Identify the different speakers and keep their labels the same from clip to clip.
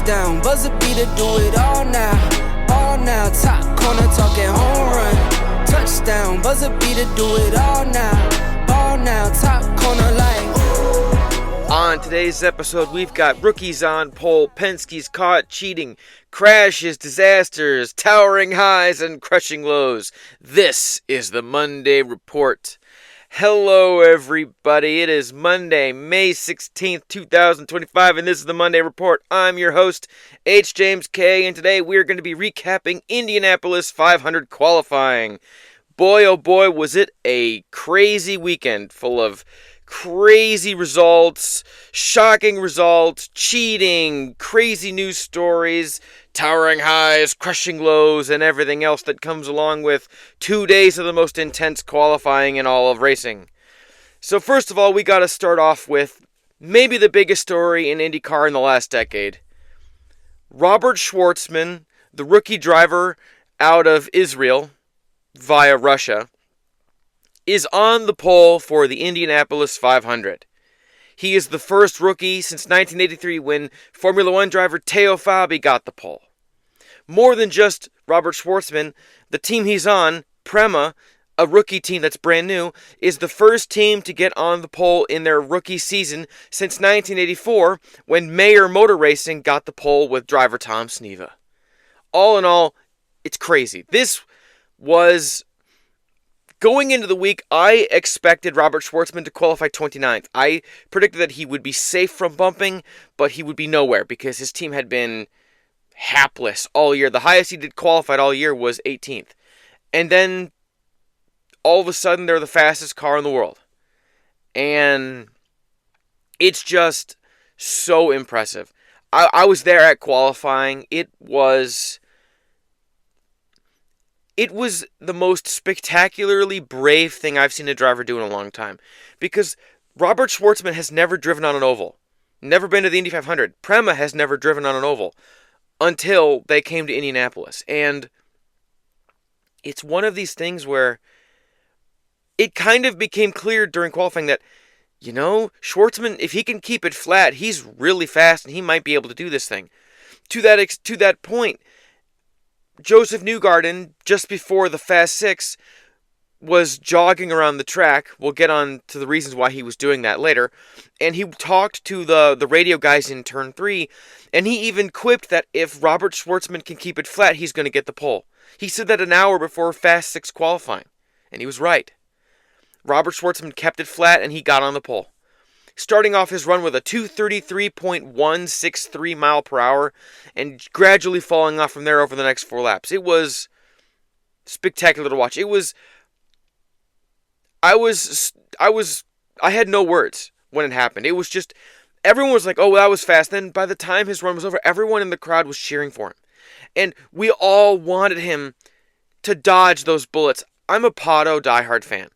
Speaker 1: Touchdown, buzzer beater, do it all now. All now, top corner talking home run. Touchdown, buzzer beater, do it all now. All now, top corner like ooh.
Speaker 2: On today's episode, we've got rookies on pole, Penske's caught cheating, crashes, disasters, towering highs, and crushing lows. This is the Monday Report. Hello, everybody. It is Monday, May 16th, 2025, and this is the Monday Report. I'm your host, H. James K., and today we're going to be recapping Indianapolis 500 qualifying. Boy, oh boy, was it a crazy weekend full of crazy results, shocking results, cheating, crazy news stories, towering highs, crushing lows, and everything else that comes along with 2 days of the most intense qualifying in all of racing. So first of all, we got to start off with maybe the biggest story in IndyCar in the last decade. Robert Shwartzman, the rookie driver out of Israel via Russia, is on the pole for the Indianapolis 500. He is the first rookie since 1983 when Formula One driver Teo Fabi got the pole. More than just Robert Shwartzman, the team he's on, Prema, a rookie team that's brand new, is the first team to get on the pole in their rookie season since 1984 when Mayer Motor Racing got the pole with driver Tom Sneva. All in all, it's crazy. This was... Going into the week, I expected Robert Shwartzman to qualify 29th. I predicted that he would be safe from bumping, but he would be nowhere because his team had been hapless all year. The highest he did qualified all year was 18th. And then, all of a sudden, they're the fastest car in the world. And it's just so impressive. I was there at qualifying. It was the most spectacularly brave thing I've seen a driver do in a long time. Because Robert Shwartzman has never driven on an oval. Never been to the Indy 500. Prema has never driven on an oval until they came to Indianapolis. And it's one of these things where it kind of became clear during qualifying that, you know, Shwartzman, if he can keep it flat, he's really fast and he might be able to do this thing. To that point, Joseph Newgarden, just before the Fast Six, was jogging around the track. We'll get on to the reasons why he was doing that later. And he talked to the radio guys in Turn 3, and he even quipped that if Robert Shwartzman can keep it flat, he's going to get the pole. He said that an hour before Fast Six qualifying, and he was right. Robert Shwartzman kept it flat, and he got on the pole. Starting off his run with a 233.163 mile per hour and gradually falling off from there over the next 4 laps. It was spectacular to watch. I had no words when it happened. It was just, everyone was like, oh, well, that was fast. Then by the time his run was over, everyone in the crowd was cheering for him. And we all wanted him to dodge those bullets. I'm a Pato diehard fan.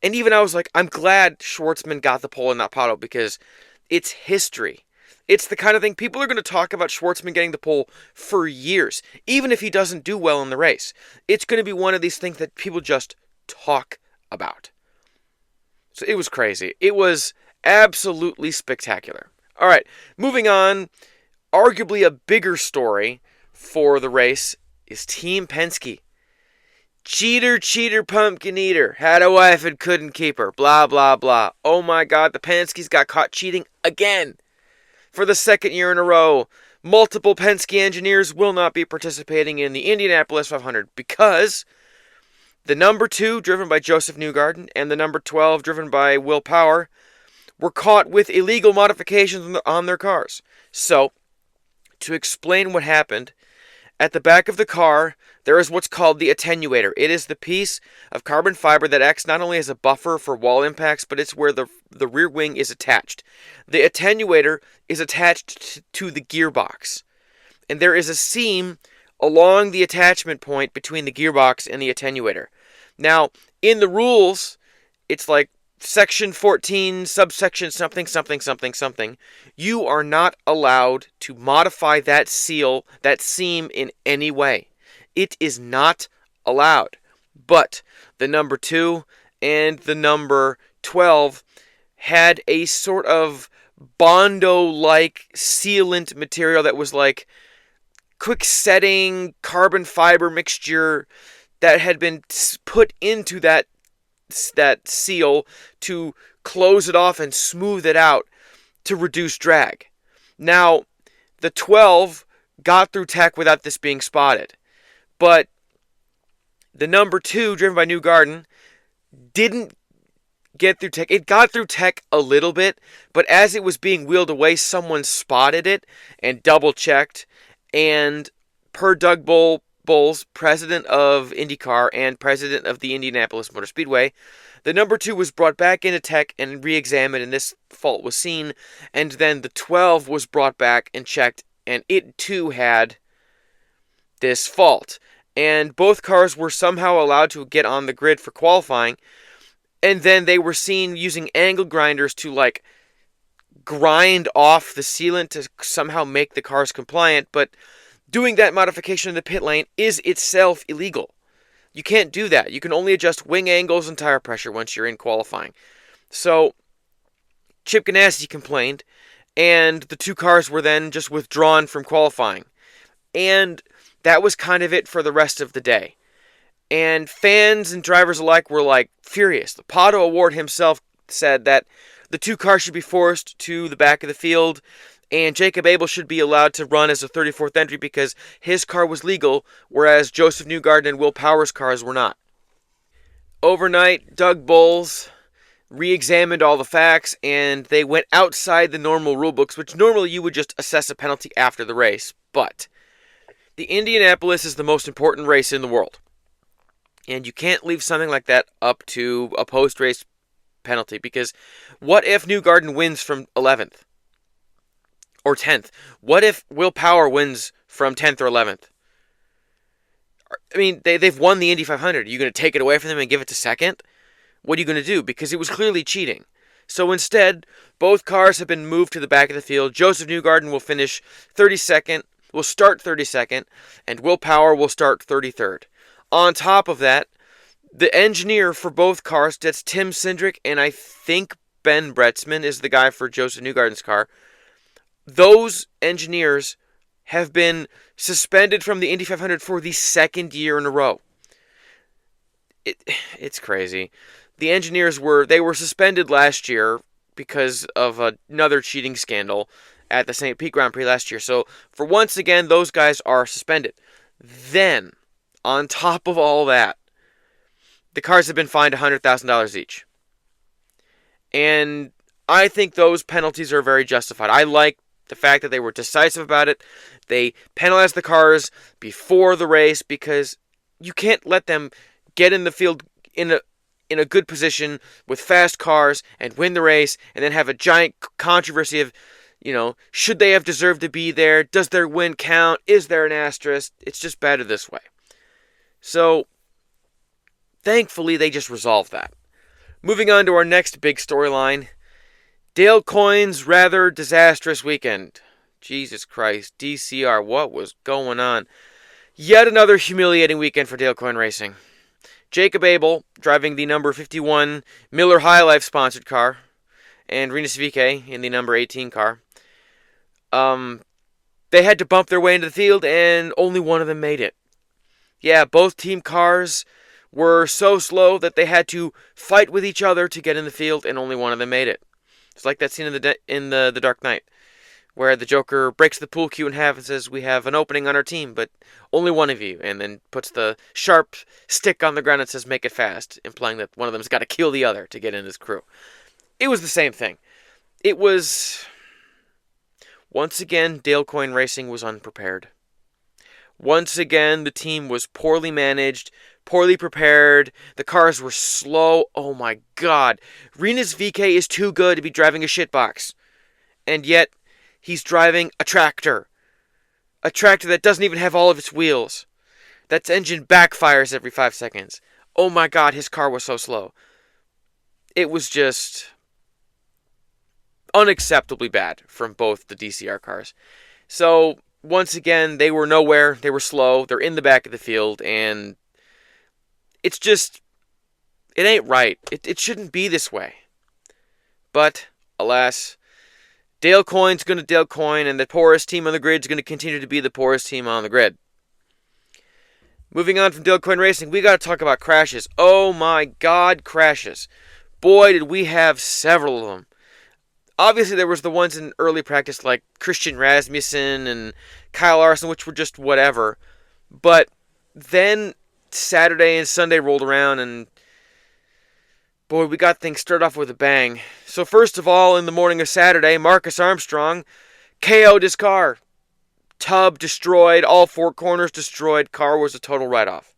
Speaker 2: And even I was like, I'm glad Shwartzman got the pole in that Pato because it's history. It's the kind of thing people are going to talk about Shwartzman getting the pole for years, even if he doesn't do well in the race. It's going to be one of these things that people just talk about. So it was crazy. It was absolutely spectacular. All right, moving on. Arguably a bigger story for the race is Team Penske. Cheater, pumpkin eater. Had a wife and couldn't keep her. Blah, blah, blah. Oh my God, the Penskes got caught cheating again. For the second year in a row, multiple Penske engineers will not be participating in the Indianapolis 500 because the number 2, driven by Joseph Newgarden, and the number 12, driven by Will Power, were caught with illegal modifications on their cars. So, to explain what happened, at the back of the car, there is what's called the attenuator. It is the piece of carbon fiber that acts not only as a buffer for wall impacts, but it's where the rear wing is attached. The attenuator is attached to the gearbox. And there is a seam along the attachment point between the gearbox and the attenuator. Now, in the rules, it's like Section 14, subsection something, something, something, something. You are not allowed to modify that seal, that seam in any way. It is not allowed. But the number 2 and the number 12 had a sort of Bondo-like sealant material that was like quick setting carbon fiber mixture that had been put into that seal to close it off and smooth it out to reduce drag. Now, the 12 got through tech without this being spotted, but the number 2, driven by New Garden, didn't get through tech. It got through tech a little bit, but as it was being wheeled away, someone spotted it and double-checked, and per Doug Bowles, president of IndyCar and president of the Indianapolis Motor Speedway, the number 2 was brought back into tech and re-examined, and this fault was seen, and then the 12 was brought back and checked, and it too had this fault. And both cars were somehow allowed to get on the grid for qualifying, and then they were seen using angle grinders to like grind off the sealant to somehow make the cars compliant, but doing that modification in the pit lane is itself illegal. You can't do that. You can only adjust wing angles and tire pressure once you're in qualifying. So Chip Ganassi complained, and the 2 cars were then just withdrawn from qualifying. And that was kind of it for the rest of the day. And fans and drivers alike were like furious. The Pato Award himself said that the 2 cars should be forced to the back of the field, and Jacob Abel should be allowed to run as a 34th entry because his car was legal, whereas Joseph Newgarden and Will Power's cars were not. Overnight, Doug Bowles re-examined all the facts, and they went outside the normal rulebooks, which normally you would just assess a penalty after the race. But the Indianapolis is the most important race in the world, and you can't leave something like that up to a post-race penalty, because what if Newgarden wins from 11th? Or 10th? What if Will Power wins from 10th or 11th? I mean, they've won the Indy 500. Are you going to take it away from them and give it to second? What are you going to do? Because it was clearly cheating. So instead, both cars have been moved to the back of the field. Joseph Newgarden will finish 32nd, will start 32nd, and Will Power will start 33rd. On top of that, the engineer for both cars, that's Tim Cindric, and I think Ben Bretzman is the guy for Joseph Newgarden's car. Those engineers have been suspended from the Indy 500 for the 2nd year in a row. It's crazy. The engineers were suspended last year because of another cheating scandal at the St. Pete Grand Prix last year. So, for once again, those guys are suspended. Then, on top of all that, the cars have been fined $100,000 each. And I think those penalties are very justified. I like the fact that they were decisive about it. They penalized the cars before the race because you can't let them get in the field in a good position with fast cars and win the race and then have a giant controversy of, should they have deserved to be there? Does their win count? Is there an asterisk? It's just better this way. So, thankfully, they just resolved that. Moving on to our next big storyline. Dale Coyne's rather disastrous weekend. Jesus Christ, DCR, what was going on? Yet another humiliating weekend for Dale Coyne Racing. Jacob Abel, driving the number 51 Miller High Life sponsored car, and Rinus VeeKay in the number 18 car. They had to bump their way into the field, and only one of them made it. Yeah, both team cars were so slow that they had to fight with each other to get in the field, and only one of them made it. It's like that scene in the Dark Knight, where the Joker breaks the pool cue in half and says, "We have an opening on our team, but only one of you," and then puts the sharp stick on the ground and says, "Make it fast," implying that one of them's got to kill the other to get in his crew. It was the same thing. It was... Once again, Dale Coyne Racing was unprepared. Once again, the team was poorly managed, poorly prepared. The cars were slow. Oh my God. Rinus VeeKay is too good to be driving a shitbox. And yet, he's driving a tractor. A tractor that doesn't even have all of its wheels. That's engine backfires every 5 seconds. Oh my God, his car was so slow. It was just unacceptably bad from both the DCR cars. So, once again, they were nowhere. They were slow. They're in the back of the field, and it's just, it ain't right. It shouldn't be this way. But, alas, Dale Coyne's going to Dale Coyne, and the poorest team on the grid is going to continue to be the poorest team on the grid. Moving on from Dale Coyne Racing, we got to talk about crashes. Oh my God, crashes. Boy, did we have several of them. Obviously, there was the ones in early practice like Christian Rasmussen and Kyle Larson, which were just whatever. But then Saturday and Sunday rolled around, and boy, we got things started off with a bang. So first of all, in the morning of Saturday, Marcus Armstrong KO'd his car. Tub destroyed, all four corners destroyed. Car was a total write-off.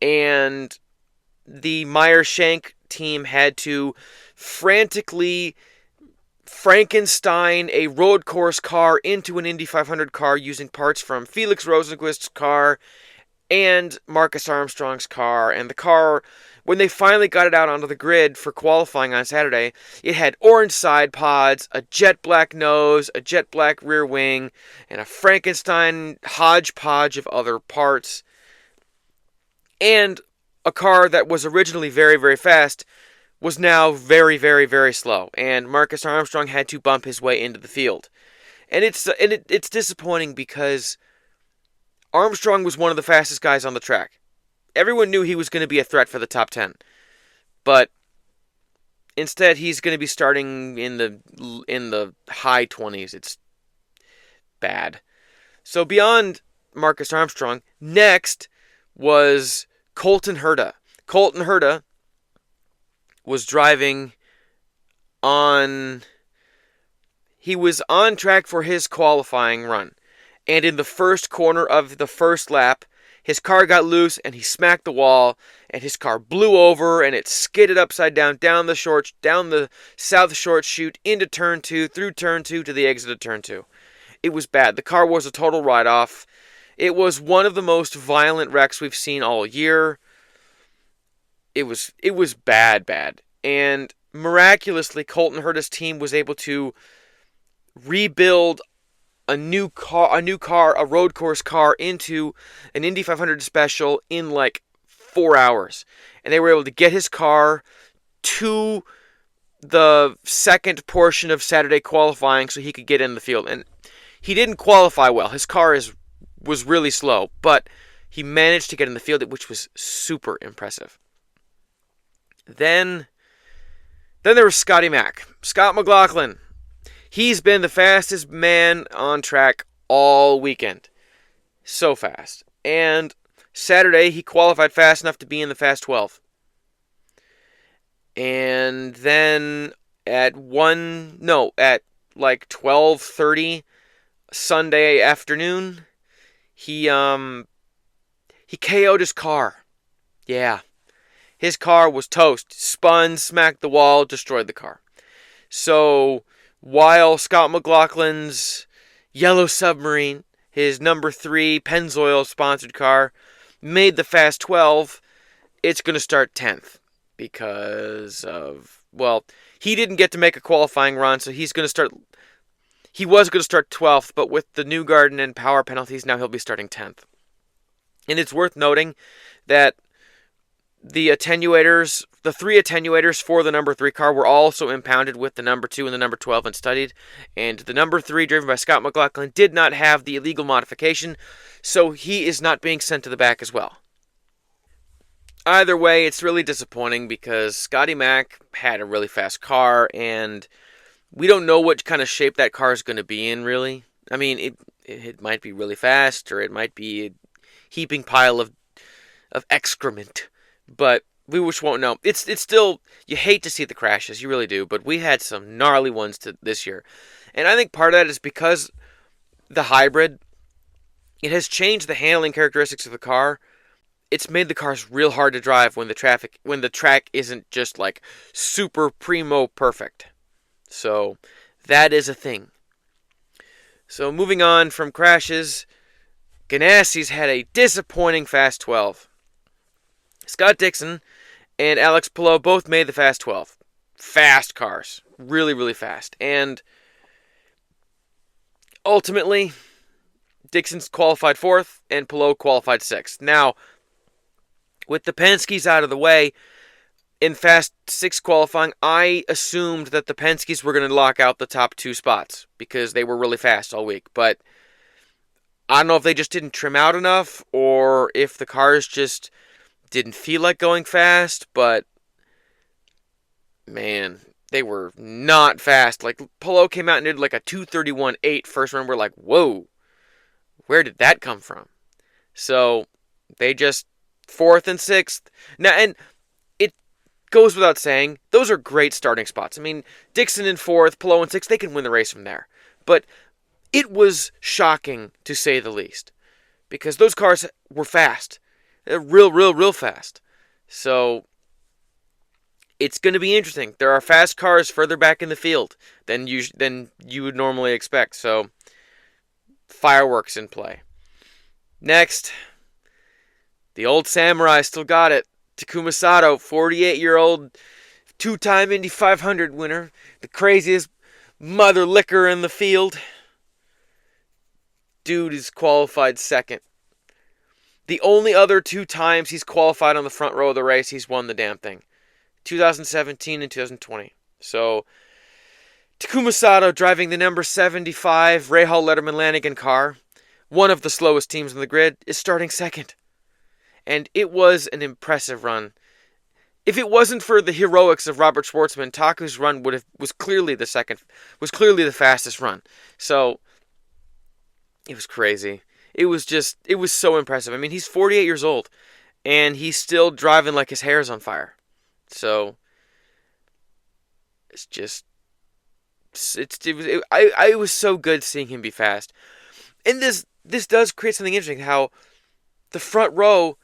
Speaker 2: And the Meyer-Shank team had to frantically Frankenstein a road course car into an Indy 500 car using parts from Felix Rosenqvist's car and Marcus Armstrong's car. And the car, when they finally got it out onto the grid for qualifying on Saturday, it had orange side pods, a jet black nose, a jet black rear wing, and a Frankenstein hodgepodge of other parts. And a car that was originally very, very fast was now very, very, very slow, and Marcus Armstrong had to bump his way into the field. And it's disappointing because Armstrong was one of the fastest guys on the track. Everyone knew he was going to be a threat for the top 10. But instead, he's going to be starting in the high 20s. It's bad. So beyond Marcus Armstrong, next was Colton Herta. Colton Herta was driving on... He was on track for his qualifying run. And in the first corner of the first lap, his car got loose and he smacked the wall, and his car blew over and it skidded upside down down the south short chute into turn 2, through turn 2 to the exit of turn 2. It was bad. The car was a total write-off. It was one of the most violent wrecks we've seen all year. It was bad. And miraculously, Colton Herta's team was able to rebuild a road course car into an Indy 500 special in like 4 hours. And they were able to get his car to the second portion of Saturday qualifying so he could get in the field. And he didn't qualify well. His car was really slow, but he managed to get in the field, which was super impressive. Then there was Scotty Mack. Scott McLaughlin. He's been the fastest man on track all weekend. So fast. And Saturday, he qualified fast enough to be in the Fast 12. And then at like 12:30 Sunday afternoon, he KO'd his car. Yeah. His car was toast. Spun, smacked the wall, destroyed the car. So while Scott McLaughlin's Yellow Submarine, his number 3 Pennzoil sponsored car, made the Fast 12, it's going to start 10th because of, well, he didn't get to make a qualifying run, so he was going to start 12th, but with the New Garden and power penalties, now he'll be starting 10th. And it's worth noting that the 3 attenuators for the number 3 car were also impounded with the number 2 and the number 12 and studied. And the number 3, driven by Scott McLaughlin, did not have the illegal modification, so he is not being sent to the back as well. Either way, it's really disappointing because Scotty Mack had a really fast car, and we don't know what kind of shape that car is going to be in, really. I mean, it might be really fast, or it might be a heaping pile of excrement. But we just won't know. It's still, you hate to see the crashes, you really do, but we had some gnarly ones this year. And I think part of that is because the hybrid, it has changed the handling characteristics of the car. It's made the cars real hard to drive when the track isn't just like super primo perfect. So that is a thing. So moving on from crashes, Ganassi's had a disappointing Fast 12. Scott Dixon and Alex Palou both made the Fast 12. Fast cars. Really, really fast. And ultimately, Dixon's qualified 4th and Palou qualified 6th. Now, with the Penske's out of the way, in Fast 6 qualifying, I assumed that the Penske's were going to lock out the top 2 spots because they were really fast all week. But I don't know if they just didn't trim out enough or if the cars just didn't feel like going fast. But, man, they were not fast. Like, Polo came out and did like a 2:31.8 first run. We're like, whoa, where did that come from? So, they just 4th and 6th. Now, and it goes without saying, those are great starting spots. I mean, Dixon in 4th, Polo in 6th, they can win the race from there. But it was shocking, to say the least, because those cars were fast. They're real fast. So, it's going to be interesting. There are fast cars further back in the field than you would normally expect. So, fireworks in play. Next, the old samurai still got it. Takuma Sato, 48-year-old, 2-time Indy 500 winner, the craziest mother licker in the field. Dude is qualified second. The only other 2 times he's qualified on the front row of the race, he's won the damn thing. 2017 and 2020. So, Takuma Sato driving the number 75 Rahal Letterman Lanigan car, one of the slowest teams on the grid, is starting second. And it was an impressive run. If it wasn't for the heroics of Robert Schwartzman, Taku's run was clearly the fastest run. So, it was crazy. It was so impressive. I mean, he's 48 years old, and he's still driving like his hair's on fire. So, it was so good seeing him be fast. And this does create something interesting, how the front row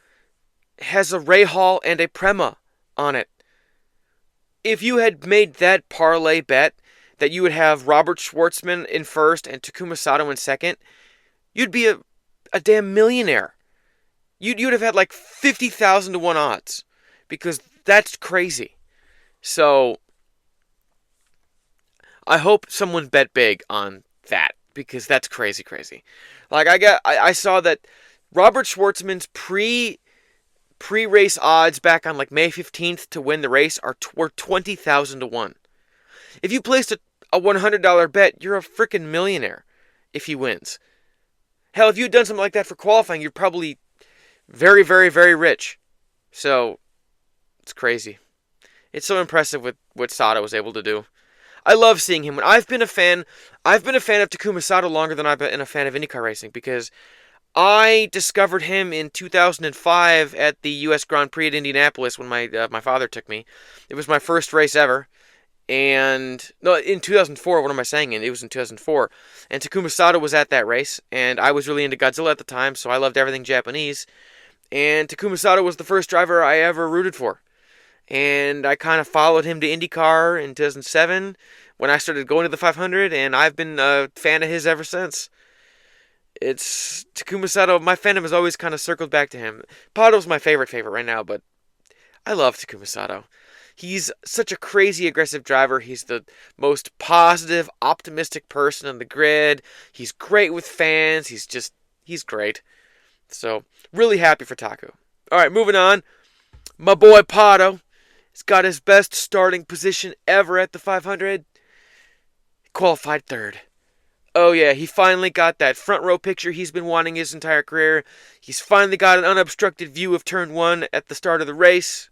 Speaker 2: has a Rahal and a Prema on it. If you had made that parlay bet that you would have Robert Schwartzman in first and Takuma Sato in second, you'd be a damn millionaire. You'd have had like 50,000 to 1 odds, because that's crazy. So, I hope someone bet big on that, because that's crazy. Like, I saw that Robert Schwartzman's pre-race odds back on like May 15th to win the race were 20,000 to 1. If you placed a $100 bet, you're a freaking millionaire if he wins. Hell, if you'd done something like that for qualifying, you're probably very, very, very rich. So, it's crazy. It's so impressive with what Sato was able to do. I love seeing him. I've been a fan of Takuma Sato longer than I've been a fan of IndyCar racing, because I discovered him in 2005 at the U.S. Grand Prix at Indianapolis when my father took me. It was my first race ever. And, no, in 2004, what am I saying? It was in 2004. And Takuma Sato was at that race, and I was really into Godzilla at the time, so I loved everything Japanese. And Takuma Sato was the first driver I ever rooted for. And I kind of followed him to IndyCar in 2007 when I started going to the 500, and I've been a fan of his ever since. It's Takuma Sato. My fandom has always kind of circled back to him. Pato's my favorite right now, but I love Takuma Sato. He's such a crazy aggressive driver. He's the most positive, optimistic person on the grid. He's great with fans. He's great. So, really happy for Taku. All right, moving on. My boy Pato has got his best starting position ever at the 500. He qualified third. Oh yeah, he finally got that front row picture he's been wanting his entire career. He's finally got an unobstructed view of turn 1 at the start of the race.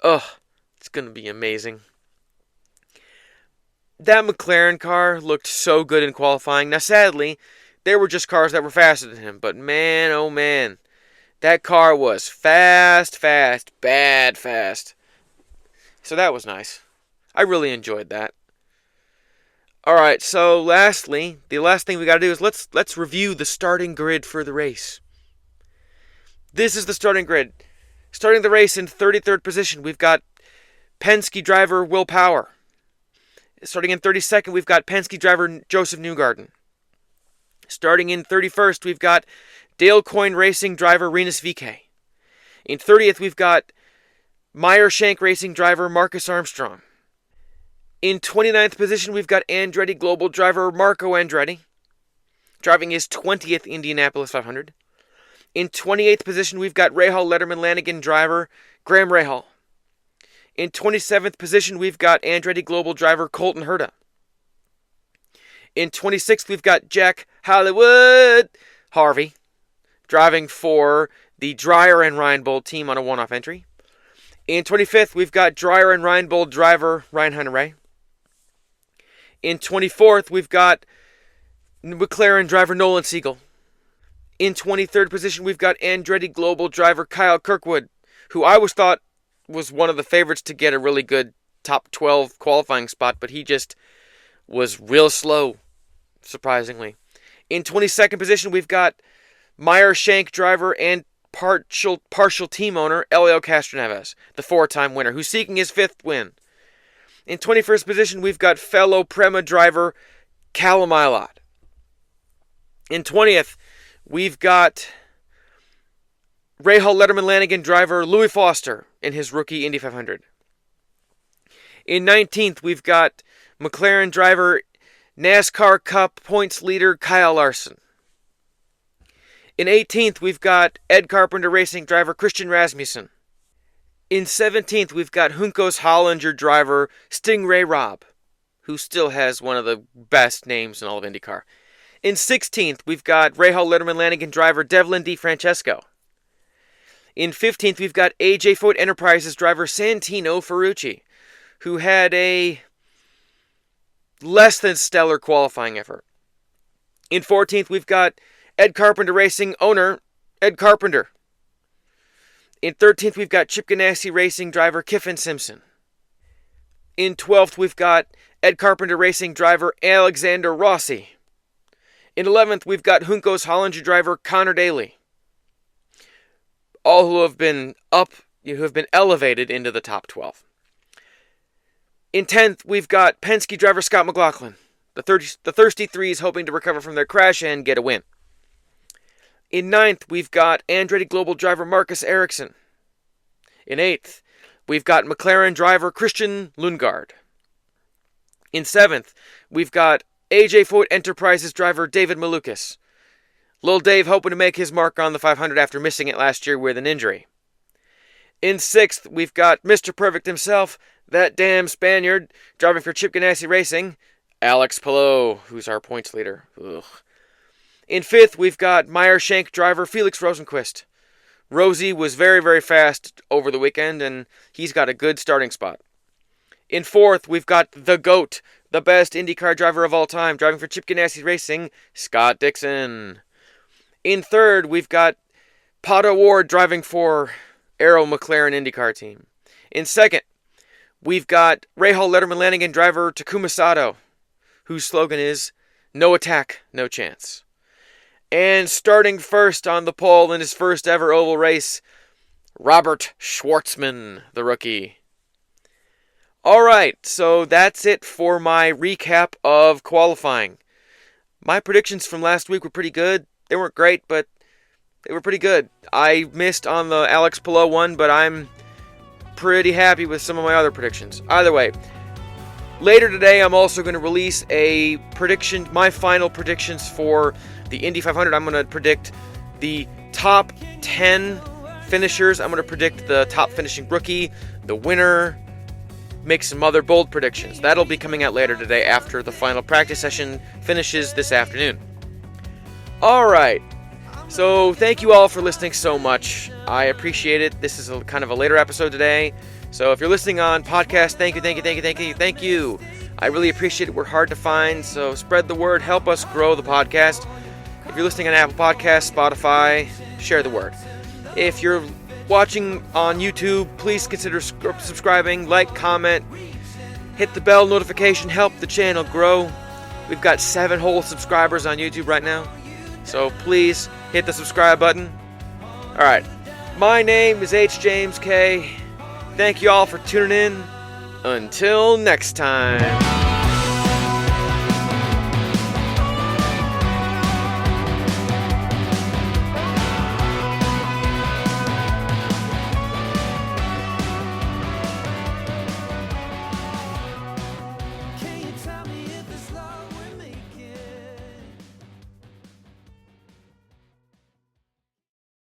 Speaker 2: Ugh. It's going to be amazing. That McLaren car looked so good in qualifying. Now, sadly, there were just cars that were faster than him. But man, oh man, that car was fast, bad fast. So that was nice. I really enjoyed that. Alright, so lastly, the last thing we got to do is let's review the starting grid for the race. This is the starting grid. Starting the race in 33rd position, we've got Penske driver Will Power. Starting in 32nd, we've got Penske driver Joseph Newgarden. Starting in 31st, we've got Dale Coyne Racing driver Rinus VeeKay. In 30th, we've got Meyer Shank Racing driver Marcus Armstrong. In 29th position, we've got Andretti Global driver Marco Andretti, driving his 20th Indianapolis 500. In 28th position, we've got Rahal Letterman Lanigan driver Graham Rahal. In 27th position, we've got Andretti Global driver Colton Herta. In 26th, we've got Jack Hollywood Harvey driving for the Dreyer and Reinbold team on a one-off entry. In 25th, we've got Dreyer and Reinbold driver Ryan Hunter-Ray. In 24th, we've got McLaren driver Nolan Siegel. In 23rd position, we've got Andretti Global driver Kyle Kirkwood, who I always thought was one of the favorites to get a really good top 12 qualifying spot, but he just was real slow, surprisingly. In 22nd position, we've got Meyer Shank driver and partial team owner Elio Castroneves, the four-time winner, who's seeking his fifth win. In 21st position, we've got fellow Prema driver Callum Ilott. In 20th, we've got Rahal Letterman Lanigan driver Louis Foster in his rookie Indy 500. In 19th, we've got McLaren driver NASCAR Cup points leader Kyle Larson. In 18th, we've got Ed Carpenter Racing driver Christian Rasmussen. In 17th, we've got Juncos Hollinger driver Stingray Robb, who still has one of the best names in all of IndyCar. In 16th, we've got Rahal Letterman Lanigan driver Devlin DiFrancesco. In 15th, we've got AJ Foyt Enterprises driver Santino Ferrucci, who had a less than stellar qualifying effort. In 14th, we've got Ed Carpenter Racing owner Ed Carpenter. In 13th, we've got Chip Ganassi Racing driver Kiffin Simpson. In 12th, we've got Ed Carpenter Racing driver Alexander Rossi. In 11th, we've got Juncos Hollinger driver Connor Daly. All who have been elevated into the top 12. In 10th, we've got Penske driver Scott McLaughlin. The Thirsty Threes hoping to recover from their crash and get a win. In 9th, we've got Andretti Global driver Marcus Ericsson. In 8th, we've got McLaren driver Christian Lundgaard. In 7th, we've got AJ Foyt Enterprises driver David Malukas. Lil Dave hoping to make his mark on the 500 after missing it last year with an injury. In 6th, we've got Mr. Perfect himself, that damn Spaniard, driving for Chip Ganassi Racing, Alex Palou, who's our points leader. Ugh. In 5th, we've got Meyer Shank driver Felix Rosenquist. Rosie was very, very fast over the weekend, and he's got a good starting spot. In 4th, we've got the GOAT, the best IndyCar driver of all time, driving for Chip Ganassi Racing, Scott Dixon. In 3rd, we've got Pato Ward driving for Arrow McLaren IndyCar team. In 2nd, we've got Rahal Letterman Lanigan driver Takuma Sato, whose slogan is, "No attack, no chance." And starting first on the pole in his first ever oval race, Robert Schwartzman, the rookie. Alright, so that's it for my recap of qualifying. My predictions from last week were pretty good. They weren't great, but they were pretty good. I missed on the Alex Palou one, but I'm pretty happy with some of my other predictions. Either way, later today I'm also going to release my final predictions for the Indy 500. I'm going to predict the top 10 finishers. I'm going to predict the top finishing rookie, the winner, make some other bold predictions. That'll be coming out later today after the final practice session finishes this afternoon. Alright, so thank you all for listening so much. I appreciate it. This is kind of a later episode today. So if you're listening on podcast, thank you. I really appreciate it. We're hard to find, so spread the word. Help us grow the podcast. If you're listening on Apple Podcasts, Spotify, share the word. If you're watching on YouTube, please consider subscribing, like, comment, hit the bell notification, help the channel grow. We've got 7 whole subscribers on YouTube right now, so please hit the subscribe button. Alright, my name is H. James K. Thank you all for tuning in. Until next time.